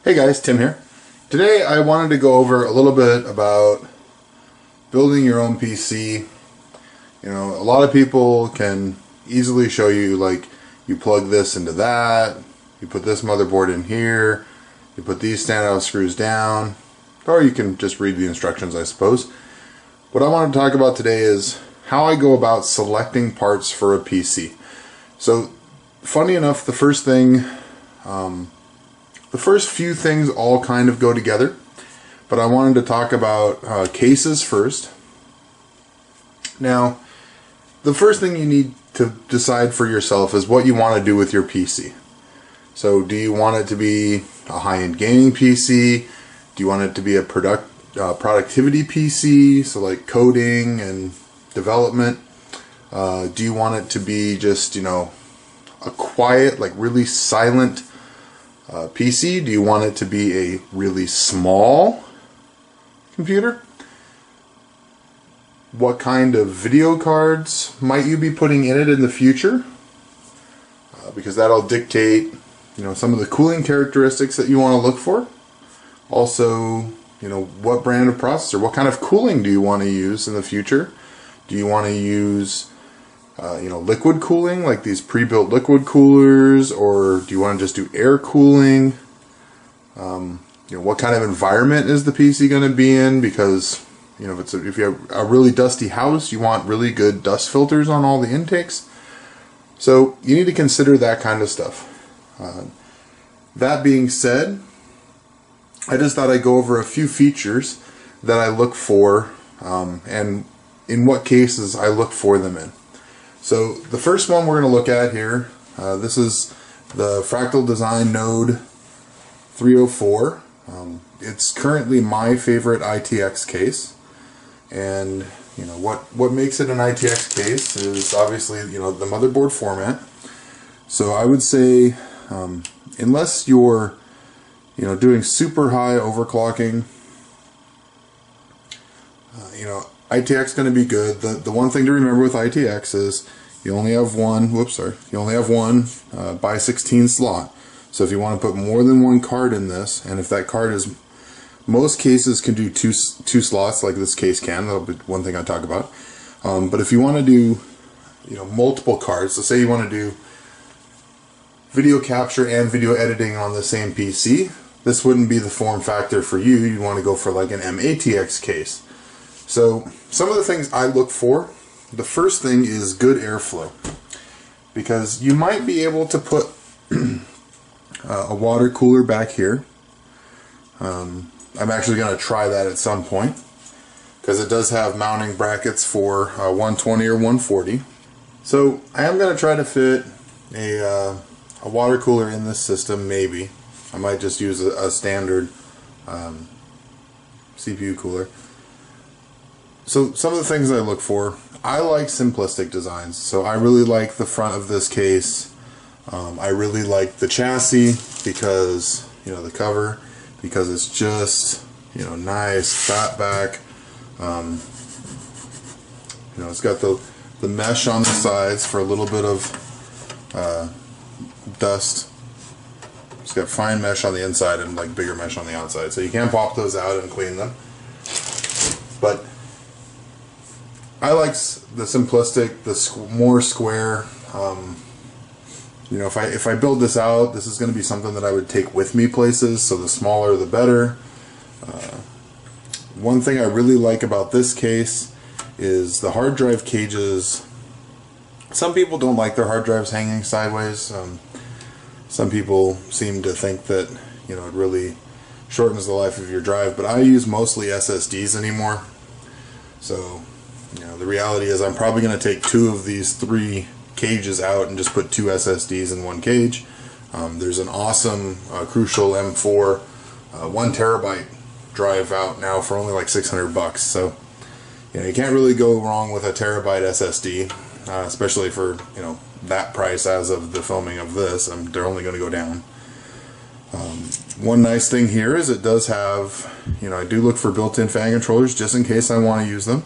Hey guys, Tim here. Today I wanted to go over a little bit about building your own PC. You know, a lot of people can easily show you, like, you plug this into that, you put this motherboard in here, you put these standout screws down, or you can just read the instructions, I suppose. What I want to talk about today is how I go about selecting parts for a PC. So, funny enough, the first few things all kind of go together, but I wanted to talk about cases first. Now, the first thing you need to decide for yourself is what you want to do with your PC. So, do you want it to be a high-end gaming PC? Do you want it to be a productivity PC, so like coding and development? Do you want it to be just, a quiet, like really silent PC? Do you want it to be a really small computer? What kind of video cards might you be putting in it in the future? Because that'll dictate, some of the cooling characteristics that you want to look for. Also, what brand of processor, what kind of cooling do you want to use in the future? Do you want to use liquid cooling, like these pre-built liquid coolers, or do you want to just do air cooling? What kind of environment is the PC going to be in? Because if you have a really dusty house, you want really good dust filters on all the intakes. So you need to consider that kind of stuff. That being said, I just thought I'd go over a few features that I look for, and in what cases I look for them in. So the first one we're going to look at here, this is the Fractal Design Node 304. It's currently my favorite ITX case, and what makes it an ITX case is obviously the motherboard format. So I would say, unless you're doing super high overclocking, ITX is going to be good. The one thing to remember with ITX is you only have one, by 16 slot. So if you want to put more than one card in this, and if that card is, most cases can do two slots, like this case can. That'll be one thing I talk about. But if you want to do, multiple cards, so say you want to do video capture and video editing on the same PC, this wouldn't be the form factor for you. You'd want to go for like an M-ATX case. So some of the things I look for, the first thing is good airflow, because you might be able to put a water cooler back here. I'm actually going to try that at some point, because it does have mounting brackets for 120 or 140. So I am going to try to fit a water cooler in this system, maybe. I might just use a standard CPU cooler. So some of the things I look for, I like simplistic designs. So I really like the front of this case. I really like the chassis because, the cover, because it's just, nice, fat back. It's got the mesh on the sides for a little bit of dust. It's got fine mesh on the inside and like bigger mesh on the outside. So you can pop those out and clean them. But I like the simplistic, the more square. If I build this out, this is going to be something that I would take with me places, so the smaller the better. One thing I really like about this case is the hard drive cages. Some people don't like their hard drives hanging sideways. Some people seem to think that it really shortens the life of your drive, but I use mostly SSDs anymore. So the reality is I'm probably going to take two of these three cages out and just put two SSDs in one cage. There's an awesome Crucial M4 1 terabyte drive out now for only like $600. So you can't really go wrong with a terabyte SSD, especially for that price as of the filming of this. They're only going to go down. One nice thing here is it does have, I do look for built-in fan controllers just in case I want to use them.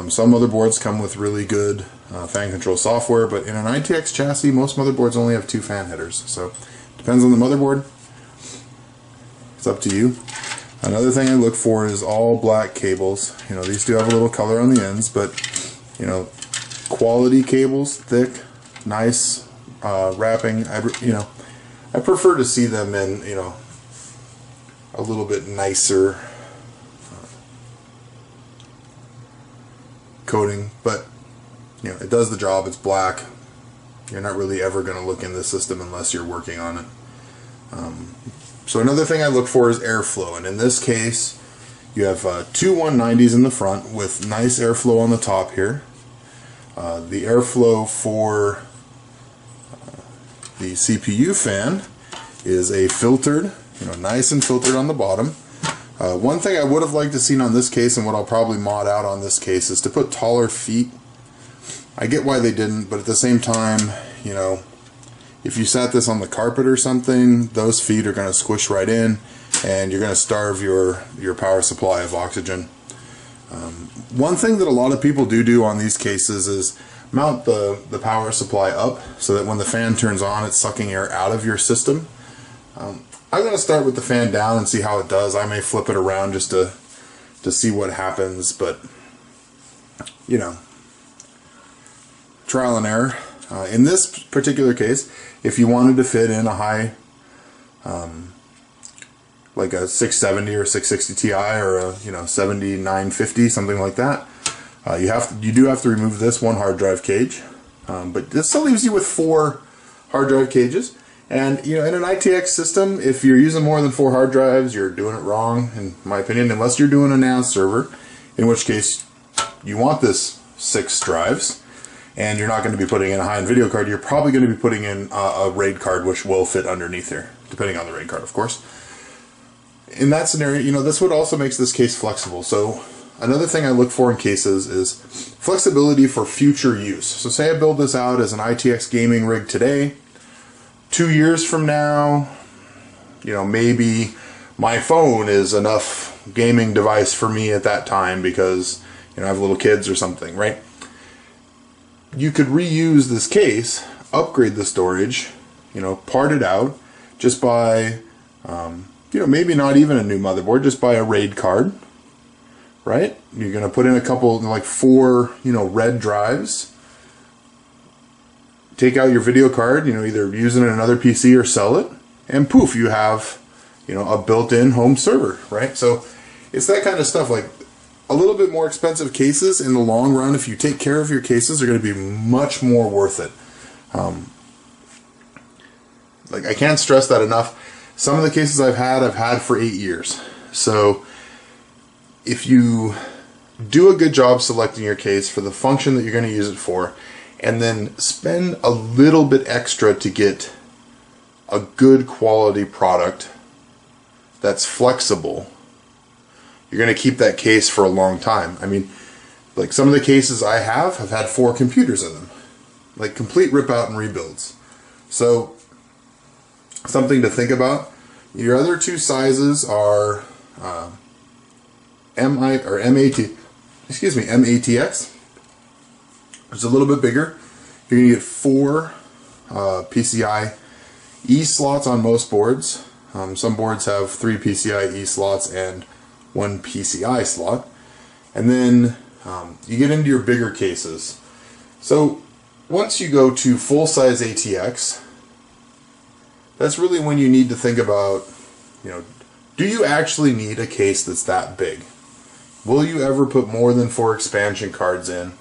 Some motherboards come with really good fan control software, but in an ITX chassis, most motherboards only have 2 fan headers. So, depends on the motherboard. It's up to you. Another thing I look for is all black cables. You know, these do have a little color on the ends, but you know, quality cables, thick, nice wrapping. I prefer to see them in, you know, a little bit nicer coating, but you know, it does the job. It's black. You're not really ever going to look in this system unless you're working on it. So another thing I look for is airflow, and in this case you have two 190s in the front with nice airflow on the top here. The airflow for the CPU fan is a filtered, you know, nice and filtered on the bottom. One thing I would have liked to seen on this case, and what I'll probably mod out on this case, is to put taller feet. I get why they didn't, but at the same time, you know, if you sat this on the carpet or something, those feet are going to squish right in, and you're going to starve your power supply of oxygen. One thing that a lot of people do on these cases is mount the power supply up so that when the fan turns on, it's sucking air out of your system. I'm going to start with the fan down and see how it does. I may flip it around just to see what happens, but you know, trial and error. In this particular case, if you wanted to fit in a high, like a 670 or 660 Ti or a 7950, something like that, you do have to remove this one hard drive cage, but this still leaves you with 4 hard drive cages. And you know, in an ITX system, if you're using more than 4 hard drives, you're doing it wrong, in my opinion, unless you're doing a NAS server, in which case you want this 6 drives. And you're not going to be putting in a high-end video card. You're probably going to be putting in a RAID card, which will fit underneath here, depending on the RAID card, of course. In that scenario, you know, this would also makes this case flexible. So another thing I look for in cases is flexibility for future use. So say I build this out as an ITX gaming rig today. 2 years from now, you know, maybe my phone is enough gaming device for me at that time because, you know, I have little kids or something, right? You could reuse this case, upgrade the storage, you know, part it out, just buy, you know, maybe not even a new motherboard, just buy a RAID card, right? You're going to put in a couple, like 4, you know, red drives, take out your video card, you know, either use it in another PC or sell it, and poof, you have, you know, a built-in home server, right? So it's that kind of stuff. Like, a little bit more expensive cases in the long run, if you take care of your cases, are going to be much more worth it. Like, I can't stress that enough. Some of the cases I've had for 8 years. So if you do a good job selecting your case for the function that you're going to use it for, and then spend a little bit extra to get a good quality product that's flexible, you're going to keep that case for a long time. I mean, like some of the cases I have had 4 computers in them. Like complete rip out and rebuilds. So, something to think about. Your other 2 sizes are MATX. It's a little bit bigger. You're going to get 4 PCIe slots on most boards. Some boards have 3 PCIe slots and 1 PCI slot. And then you get into your bigger cases. So once you go to full-size ATX, that's really when you need to think about, you know, do you actually need a case that's that big? Will you ever put more than 4 expansion cards in?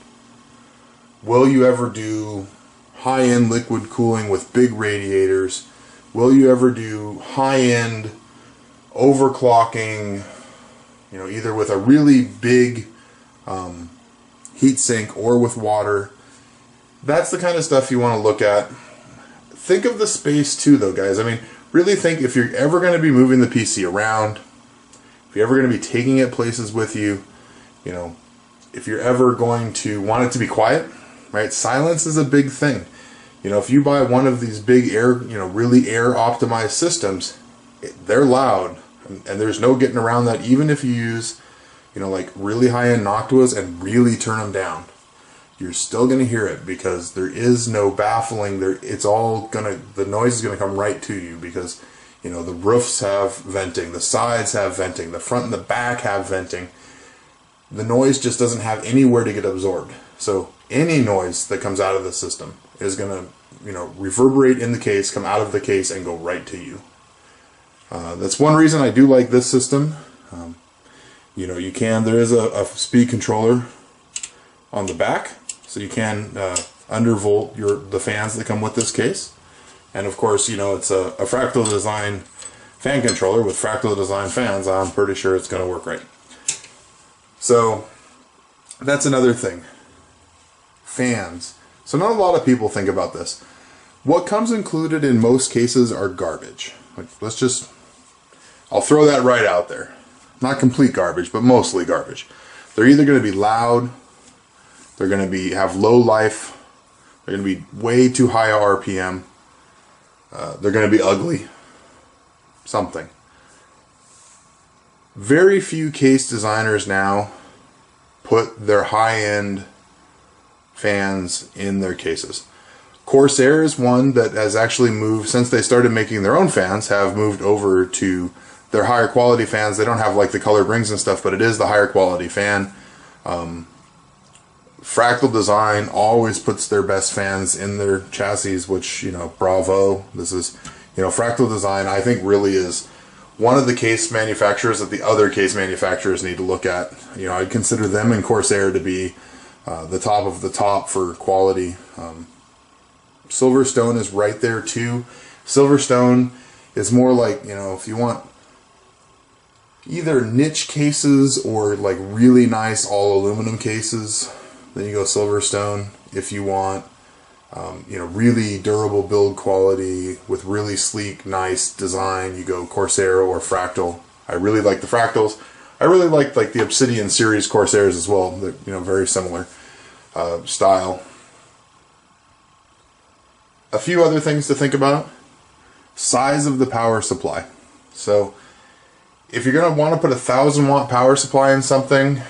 Will you ever do high-end liquid cooling with big radiators? Will you ever do high-end overclocking, you know, either with a really big heat sink or with water? That's the kind of stuff you want to look at. Think of the space too, though, guys. I mean, really think if you're ever going to be moving the PC around, if you're ever going to be taking it places with you, you know, if you're ever going to want it to be quiet, right? Silence is a big thing. You know, if you buy one of these big air, you know, really air optimized systems, they're loud, and there's no getting around that. Even if you use, you know, like really high-end Noctuas and really turn them down, you're still going to hear it because there is no baffling. It's all gonna, the noise is going to come right to you because, You know, the roofs have venting, the sides have venting, the front and the back have venting. The noise just doesn't have anywhere to get absorbed. So any noise that comes out of the system is going to, you know, reverberate in the case, come out of the case, and go right to you. That's one reason I do like this system. You know, there is a speed controller on the back, so you can undervolt the fans that come with this case. And of course, you know, it's a Fractal Design fan controller with Fractal Design fans. I'm pretty sure it's going to work right. So that's another thing. Fans. So not a lot of people think about this. What comes included in most cases are garbage. Like, I'll throw that right out there. Not complete garbage, but mostly garbage. They're either going to be loud, they're going to have low life, they're going to be way too high RPM, they're going to be ugly. Something. Very few case designers now put their high-end fans in their cases. Corsair is one that has actually moved, since they started making their own fans, have moved over to their higher quality fans. They don't have like the color rings and stuff, but it is the higher quality fan. Fractal Design always puts their best fans in their chassis, which, you know, bravo. This is, you know, Fractal Design, I think, really is one of the case manufacturers that the other case manufacturers need to look at. You know, I'd consider them and Corsair to be the top of the top for quality. Silverstone is right there too. Silverstone is more like, you know, if you want either niche cases or like really nice all aluminum cases, then you go Silverstone. If you want, you know, really durable build quality with really sleek, nice design, you go Corsair or Fractal. I really like the Fractals. I really like the Obsidian series Corsairs as well. They're, you know, very similar style. A few other things to think about. Size of the power supply. So if you're going to want to put a 1,000 watt power supply in something,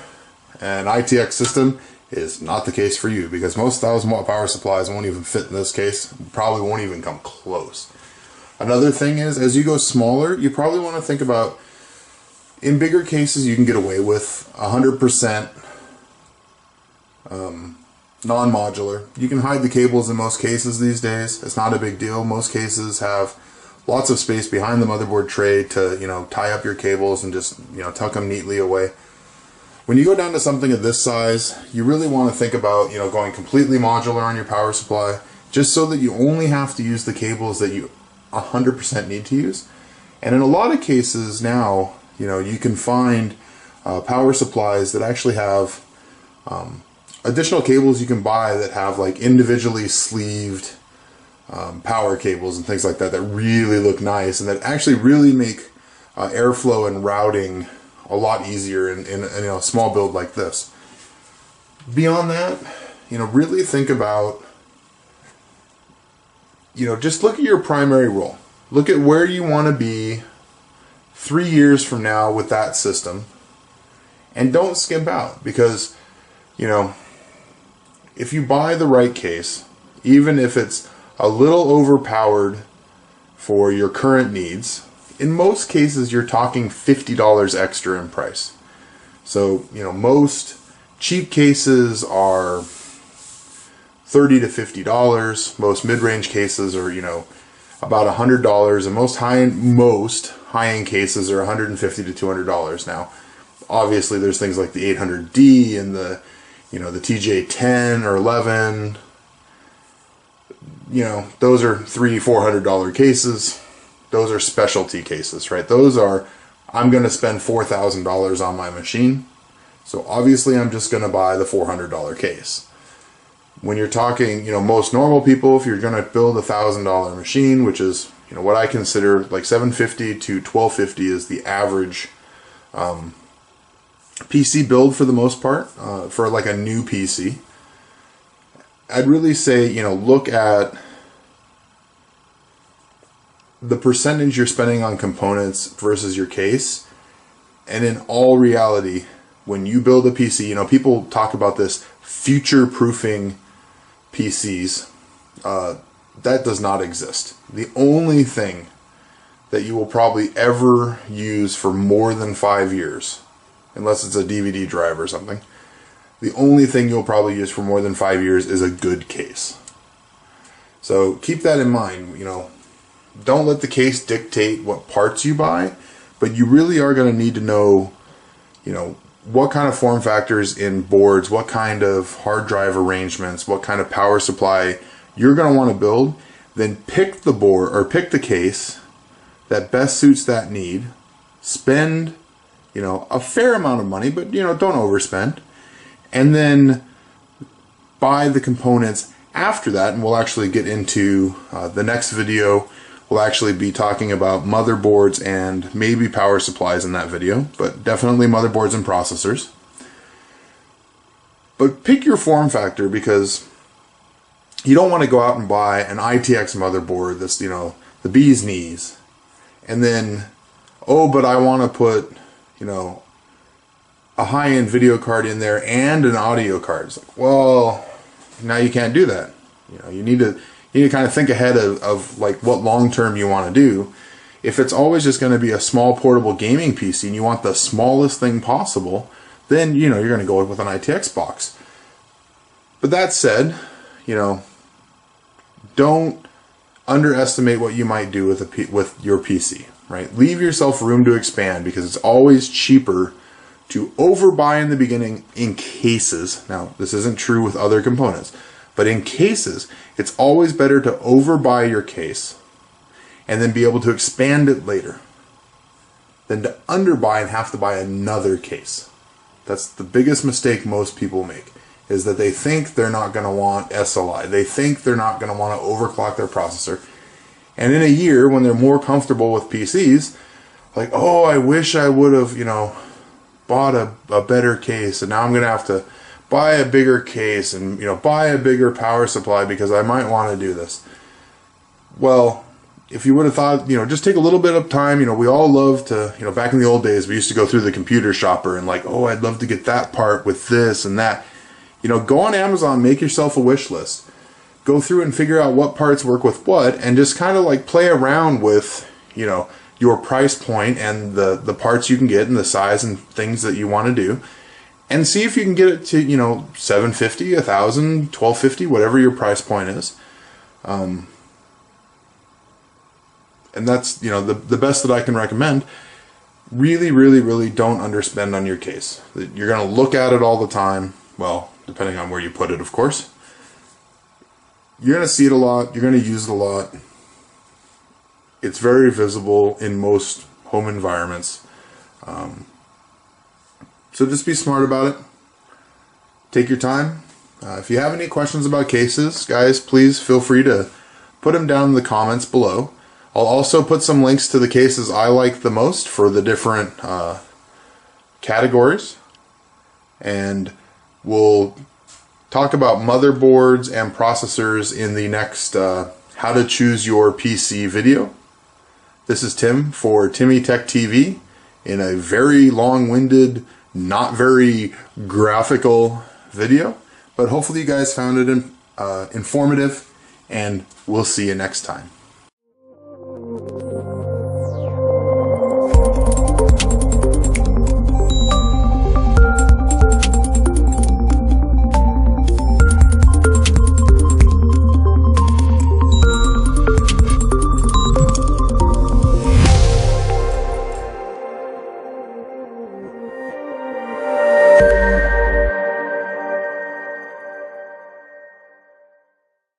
an ITX system is not the case for you, because most 1,000 watt power supplies won't even fit in this case. Probably won't even come close. Another thing is, as you go smaller, you probably want to think about, in bigger cases you can get away with 100% non-modular. You can hide the cables in most cases these days. It's not a big deal. Most cases have lots of space behind the motherboard tray to, you know, tie up your cables and just, you know, tuck them neatly away. When you go down to something of this size, you really want to think about, you know, going completely modular on your power supply, just so that you only have to use the cables that you 100% need to use. And in a lot of cases now, you know, you can find power supplies that actually have additional cables you can buy that have like individually sleeved power cables and things like that that really look nice and that actually really make airflow and routing a lot easier in you know, a small build like this. Beyond that, you know, really think about, you know, just look at your primary role. Look at where you want to be 3 years from now with that system, and don't skimp out, because, you know, if you buy the right case, even if it's a little overpowered for your current needs, in most cases you're talking $50 extra in price. So, you know, most cheap cases are $30 to $50. Most mid-range cases are, you know, about $100, and most high-end cases are $150 to $200 now. Obviously, there's things like the 800D and the, you know, the TJ10 or 11. You know, those are $300, $400 cases. Those are specialty cases, right? Those are, I'm going to spend $4,000 on my machine, so obviously I'm just going to buy the $400 case. When you're talking, you know, most normal people, if you're going to build a $1,000 machine, which is, you know, what I consider like $750 to $1,250 is the average PC build for the most part, for like a new PC, I'd really say, you know, look at the percentage you're spending on components versus your case. And in all reality, when you build a PC, you know, people talk about this future-proofing PCs. That does not exist. The only thing that you will probably ever use for more than 5 years, unless it's a DVD drive or something. The only thing you'll probably use for more than 5 years is a good case. So keep that in mind. You know, don't let the case dictate what parts you buy, but you really are going to need to know, you know, what kind of form factors in boards, what kind of hard drive arrangements, what kind of power supply you're going to want to build. Then pick the board or pick the case that best suits that need. Spend, you know, a fair amount of money, but, you know, don't overspend. And then buy the components after that, and we'll actually get into the next video. We'll actually be talking about motherboards and maybe power supplies in that video, but definitely motherboards and processors. But pick your form factor, because you don't want to go out and buy an ITX motherboard that's, you know, the bee's knees, and then, oh, but I want to put, you know, a high-end video card in there and an audio card. It's like, well, now you can't do that. You know, you need to kind of think ahead of like what long-term you want to do. If it's always just going to be a small portable gaming PC and you want the smallest thing possible, then, you know, you're going to go with an ITX box. But that said, you know, don't underestimate what you might do with your PC, right? Leave yourself room to expand, because it's always cheaper to overbuy in the beginning in cases. Now, this isn't true with other components, but in cases, it's always better to overbuy your case and then be able to expand it later than to underbuy and have to buy another case. That's the biggest mistake most people make, is that they think they're not going to want SLI. They think they're not going to want to overclock their processor. And in a year, when they're more comfortable with PCs, like, oh, I wish I would have, you know, bought a better case, and now I'm going to have to buy a bigger case and, you know, buy a bigger power supply because I might want to do this. Well, if you would have thought, you know, just take a little bit of time. You know, we all love to, you know, back in the old days, we used to go through the computer shopper and like, oh, I'd love to get that part with this and that. You know, go on Amazon, make yourself a wish list. Go through and figure out what parts work with what, and just kind of like play around with, you know, your price point and the parts you can get and the size and things that you want to do, and see if you can get it to, you know, $750, $1,000, $1,250, whatever your price point is. And that's, you know, the best that I can recommend. Really, really, really don't underspend on your case. You're going to look at it all the time. Well, depending on where you put it, of course. You're going to see it a lot. You're going to use it a lot. It's very visible in most home environments. So just be smart about it. Take your time. If you have any questions about cases, guys, please feel free to put them down in the comments below. I'll also put some links to the cases I like the most for the different categories. And we'll talk about motherboards and processors in the next How to Choose Your PC video. This is Tim for Timmy Tech TV in a very long-winded, not very graphical video. But hopefully you guys found it informative, and we'll see you next time.